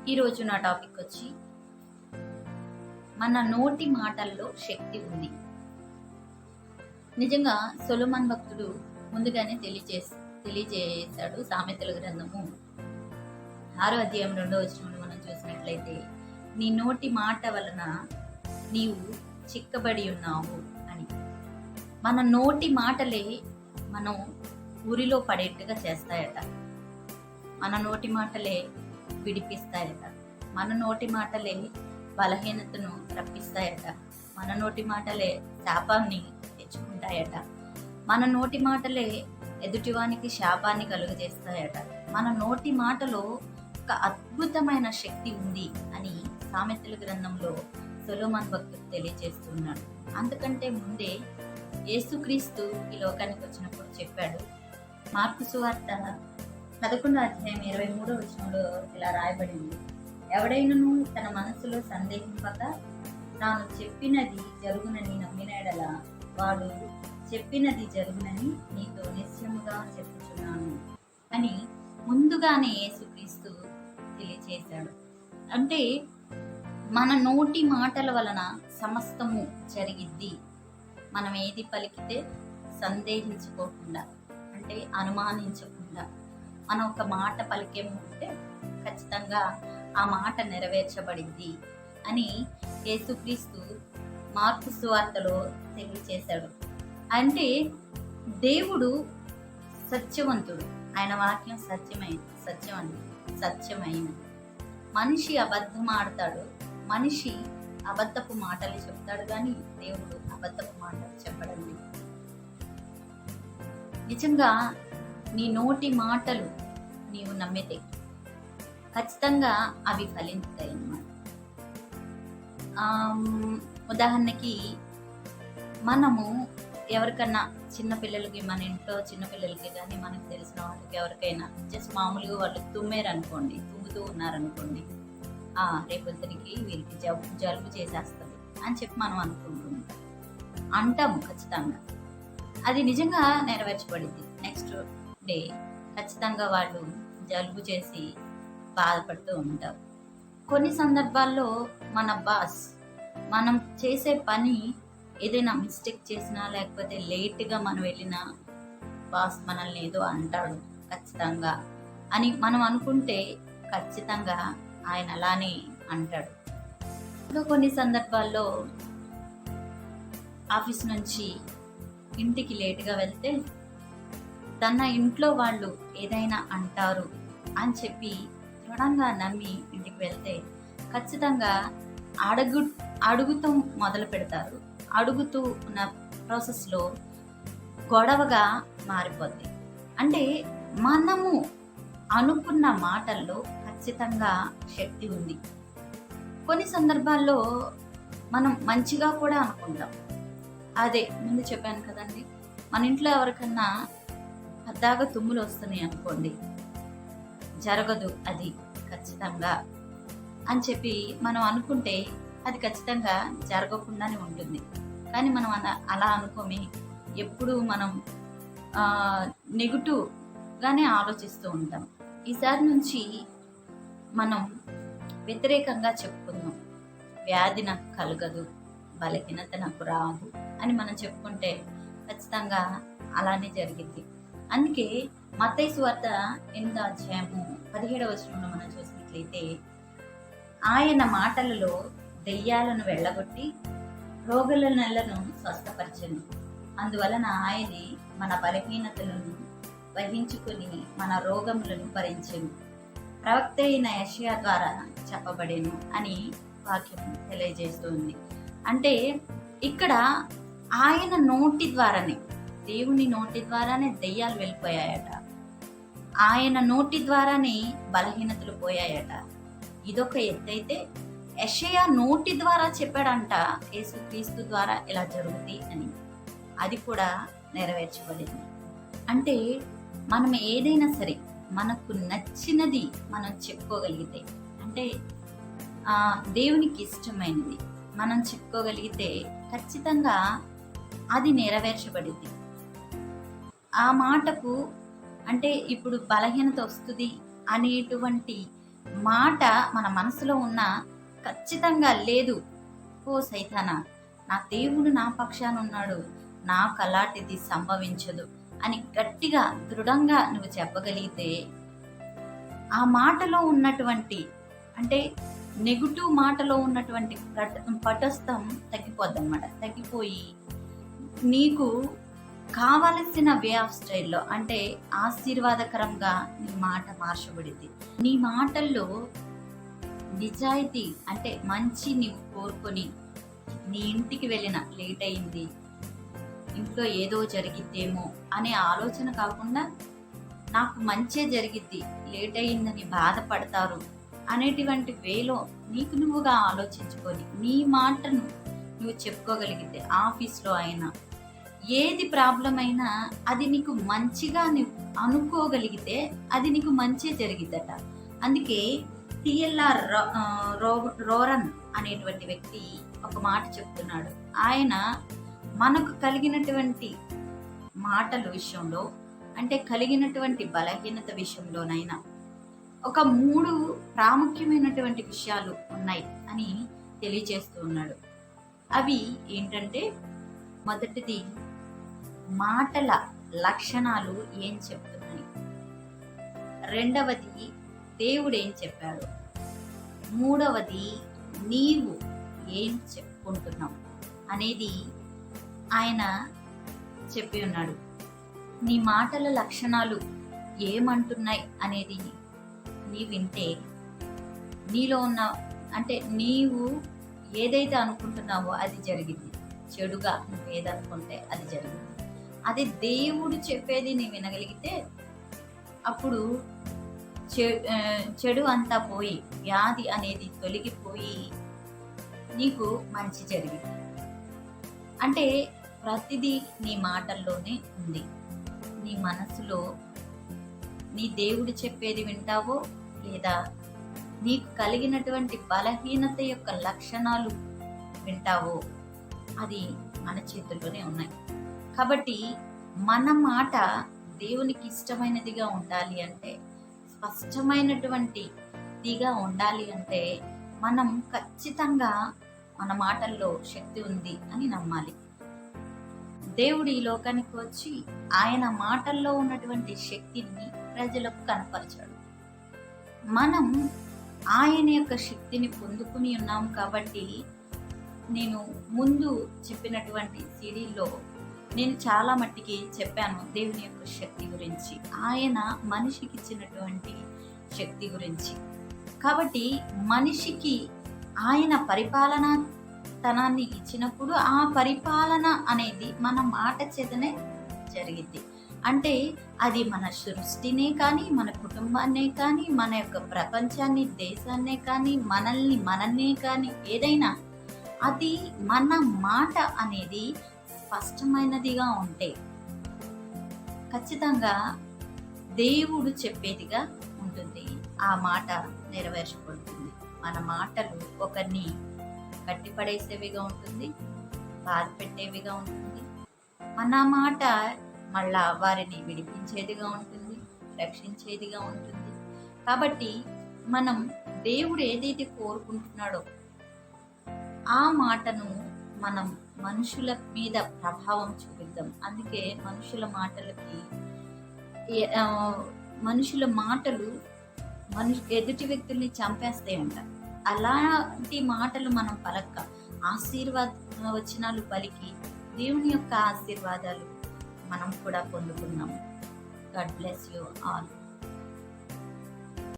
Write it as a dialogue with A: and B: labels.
A: ఈరోజు నా టాపిక్ వచ్చి మన నోటి మాటల్లో శక్తి ఉంది. నిజంగా సొలొమోను భక్తుడు ముందుగానే తెలియజేశాడు. సామెతల గ్రంథము 6వ అధ్యాయం 2వ వచనంలో మనం చూసినట్లయితే, నీ నోటి మాట వలన నీవు చిక్కబడి ఉన్నావు అని. మన నోటి మాటలే మనం ఊరిలో పడేట్టుగా చేస్తాయట. మన నోటి మాటలే విడిపిస్తాయట. మన నోటి మాటలే బలహీనతను రప్పిస్తాయట. మన నోటి మాటలే శాపాన్ని తెచ్చుకుంటాయట. మన నోటి మాటలే ఎదుటివానికి శాపాన్ని కలుగజేస్తాయట. మన నోటి మాటలో ఒక అద్భుతమైన శక్తి ఉంది అని సామెతల గ్రంథంలో సొలొమోను భక్తుడు తెలియజేస్తున్నాడు. అంతకంటే ముందే యేసుక్రీస్తు ఈ లోకానికి వచ్చినప్పుడు చెప్పాడు. మార్కు సువార్త 11వ అధ్యాయం 23వ వచనంలో ఇలా రాయబడింది, ఎవడైనను తన మనసులో సందేహింపక తాను చెప్పినది జరుగునని నమ్మిన యెడల వాడు చెప్పినది జరుగునని నీతో నిశ్చయముగా చెప్పుచున్నాను అని ముందుగానే యేసుక్రీస్తు తెలియచేశాడు. అంటే మన నోటి మాటల వలన సమస్తము జరిగిద్ది. మనం ఏది పలికితే సందేహించుకోకుండా, అంటే అనుమానించకుండా మనం ఒక మాట పలికేము అంటే ఖచ్చితంగా ఆ మాట నెరవేర్చబడింది అని యేసుక్రీస్తు మార్కు సువార్తలో తెలియచేశాడు. అంటే దేవుడు సత్యవంతుడు, ఆయన వాక్యం సత్యమైనది. మనిషి అబద్ధం ఆడతాడు, మనిషి అబద్ధపు మాటలు చెప్తాడు, కానీ దేవుడు అబద్ధపు మాటలు చెప్పడండి. నిజంగా నీ నోటి మాటలు నీవు నమ్మితే ఖచ్చితంగా అవి ఫలించుతాయి అన్నమాట. ఉదాహరణకి మనము ఎవరికన్నా చిన్నపిల్లలకి, మన ఇంట్లో చిన్నపిల్లలకి కానీ మనకు తెలిసిన వాళ్ళకి ఎవరికైనా జస్ట్ మామూలుగా వాళ్ళు తుమ్మారనుకోండి, తుమ్ముతూ ఉన్నారనుకోండి, రేపొద్దునికి వీరికి జలుబు చేసేస్తుంది అని చెప్పి మనం అంటాము. ఖచ్చితంగా అది నిజంగా నెరవేర్చబడింది. నెక్స్ట్ డే ఖచ్చితంగా వాళ్ళు జలుబు చేసి బాధపడుతూ ఉంటారు. కొన్ని సందర్భాల్లో మన బాస్ మనం చేసే పని ఏదైనా మిస్టేక్ చేసినా, లేకపోతే లేట్గా మనం వెళ్ళినా బాస్ మనల్ని ఏదో అంటాడు ఖచ్చితంగా అని మనం అనుకుంటే ఖచ్చితంగా ఆయన అలానే అంటాడు. ఇంకా కొన్ని సందర్భాల్లో ఆఫీస్ నుంచి ఇంటికి లేటుగా వెళ్తే తన ఇంట్లో వాళ్ళు ఏదైనా అంటారు అని చెప్పి దృఢంగా నమ్మి ఇంటికి వెళ్తే ఖచ్చితంగా అడుగుతూ మొదలు పెడతారు. అడుగుతూ ఉన్న ప్రాసెస్లో గొడవగా మారిపోద్ది. అంటే మనము అనుకున్న మాటల్లో ఖచ్చితంగా శక్తి ఉంది. కొన్ని సందర్భాల్లో మనం మంచిగా కూడా అనుకుంటాం. అదే ముందు చెప్పాను కదండి, మన ఇంట్లో ఎవరికన్నా పద్దాగా తుమ్ములు వస్తున్నాయి అనుకోండి, జరగదు అది ఖచ్చితంగా అని చెప్పి మనం అనుకుంటే అది ఖచ్చితంగా జరగకుండానే ఉంటుంది. కానీ మనం అలా అనుకోమే. ఎప్పుడు మనం నెగిటివ్గానే ఆలోచిస్తూ ఉంటాం. ఈసారి నుంచి మనం వ్యతిరేకంగా చెప్పుకుందాం. వ్యాధి నాకు కలగదు, బలహీనత నాకు రాదు అని మనం చెప్పుకుంటే ఖచ్చితంగా అలానే జరిగింది. అందుకే మత్తయి సువార్త 8వ అధ్యాయము 17వ వచనంలో మనం చూసినట్లయితే, ఆయన మాటలలో దెయ్యాలను వెళ్ళగొట్టి రోగుల నెలను స్వస్థపరచెను. అందువలన ఆయనే మన బలహీనతలను వహించుకుని మన రోగములను భరించెను. ప్రవక్త అయిన యెషయా ద్వారా చెప్పబడేను అని వాక్యం తెలియజేస్తుంది. అంటే ఇక్కడ ఆయన నోటి ద్వారానే, దేవుని నోటి ద్వారానే దెయ్యాలు వెళ్ళిపోయాయట. ఆయన నోటి ద్వారానే బలహీనతలు పోయాయట. ఇదొక ఎత్తైతే, యెషయా నోటి ద్వారా చెప్పాడంట యేసుక్రీస్తు ద్వారా ఇలా జరుగుతుంది అని. అది కూడా నెరవేర్చబడింది. అంటే మనం ఏదైనా సరే మనకు నచ్చినది మనం చెప్పుకోగలిగితే, అంటే దేవునికి ఇష్టమైనది మనం చెప్పుకోగలిగితే ఖచ్చితంగా అది నెరవేర్చబడింది. ఆ మాటకు అంటే ఇప్పుడు బలహీనత వస్తుంది అనేటువంటి మాట మన మనసులో ఉన్న ఖచ్చితంగా లేదు, ఓ సైతానా, నా దేవుడు నా పక్షాన ఉన్నాడు, నాకు అలాంటిది సంభవించదు అని గట్టిగా దృఢంగా నువ్వు చెప్పగలిగితే ఆ మాటలో ఉన్నటువంటి అంటే నెగిటివ్ మాటలో ఉన్నటువంటి పటస్థం తగ్గిపోద్ది అనమాట. తగ్గిపోయి నీకు కావలసిన వే ఆఫ్ స్టైల్లో అంటే ఆశీర్వాదకరంగా నీ మాట మార్చబడింది. నీ మాటల్లో నిజాయితీ అంటే మంచి నీవు కోరుకొని నీ ఇంటికి వెళ్ళిన లేట్ అయింది, ఇంట్లో ఏదో జరిగిద్దేమో అనే ఆలోచన కాకుండా నాకు మంచే జరిగిద్ది, లేట్ అయిందని బాధపడతారు అనేటువంటి వేలో నీకు నువ్వుగా ఆలోచించుకొని నీ మాటను నువ్వు చెప్పుకోగలిగితే ఆఫీస్లో అయినా ఏది ప్రాబ్లం అయినా అది నీకు మంచిగా నువ్వు అనుకోగలిగితే అది నీకు మంచి జరిగిద్దట. అందుకే టిఎల్ఆర్ రోరన్ అనేటువంటి వ్యక్తి ఒక మాట చెప్తున్నాడు. ఆయన మనకు కలిగినటువంటి మాటల విషయంలో అంటే కలిగినటువంటి బలహీనత విషయంలోనైనా ఒక 3 ప్రాముఖ్యమైనటువంటి విషయాలు ఉన్నాయి అని తెలియజేస్తూ ఉన్నాడు. అవి ఏంటంటే, మొదటిది మాటల లక్షణాలు ఏం చెప్తున్నాయి, రెండవది దేవుడు ఏం చెప్పాడు, మూడవది నీవు ఏం చెప్పుకుంటున్నావు అనేది ఆయన చెప్పి ఉన్నాడు. నీ మాటల లక్షణాలు ఏమంటున్నాయి అనేది నీ వింటే నీలో ఉన్న అంటే నీవు ఏదైతే అనుకుంటున్నావో అది జరిగింది, చెడుగా నువ్వు ఏదనుకుంటే అది జరిగింది. అదే దేవుడు చెప్పేది నీ వినగలిగితే అప్పుడు చెడు అంతా పోయి వ్యాధి అనేది తొలగిపోయి నీకు మంచి జరిగింది. అంటే ప్రతిదీ నీ మాటల్లోనే ఉంది. నీ మనసులో నీ దేవుడు చెప్పేది వింటావో లేదా నీకు కలిగినటువంటి బలహీనత యొక్క లక్షణాలు వింటావో అది మన చేతుల్లోనే ఉన్నాయి. కాబట్టి మన మాట దేవునికి ఇష్టమైనదిగా ఉండాలి అంటే, స్పష్టమైనటువంటిదిగా ఉండాలి అంటే మనం ఖచ్చితంగా మన మాటల్లో శక్తి ఉంది అని నమ్మాలి. దేవుడు ఈ లోకానికి వచ్చి ఆయన మాటల్లో ఉన్నటువంటి శక్తిని ప్రజలకు కనపరిచాడు. మనం ఆయన యొక్క శక్తిని పొందుకుని ఉన్నాం కాబట్టి నేను ముందు చెప్పినటువంటి సిడీల్లో నేను చాలా మట్టికి చెప్పాను దేవుని యొక్క శక్తి గురించి, ఆయన మనిషికి ఇచ్చినటువంటి శక్తి గురించి. కాబట్టి మనిషికి ఆయన పరిపాలనాతనాన్ని ఇచ్చినప్పుడు ఆ పరిపాలన అనేది మన మాట చేతనే జరిగింది. అంటే అది మన సృష్టినే కానీ, మన కుటుంబాన్నే కానీ, మన యొక్క ప్రపంచాన్ని, దేశాన్నే కానీ, మనల్నే కానీ ఏదైనా అది మన మాట అనేది స్పష్టమైనదిగా ఉంటే ఖచ్చితంగా దేవుడు చెప్పేదిగా ఉంటుంది. ఆ మాట నెరవేర్చబడుతుంది. మన మాటలు ఒకరిని కట్టిపడేసేవిగా ఉంటుంది, బాధ పెట్టేవిగా ఉంటుంది. మన మాట మళ్ళా వారిని విడిపించేదిగా ఉంటుంది, రక్షించేదిగా ఉంటుంది. కాబట్టి మనం దేవుడు ఏదైతే కోరుకుంటున్నాడో ఆ మాటను మనం మనుషుల మీద ప్రభావం చూపిద్దాం. అందుకే మనుషుల మాటలు ఎదుటి వ్యక్తుల్ని చంపేస్తాయంట. అలాంటి మాటలు మనం పలక్క ఆశీర్వాద వచనాలు పలికి దేవుని యొక్క ఆశీర్వాదాలు మనం కూడా పొందుకున్నాము. God bless you all.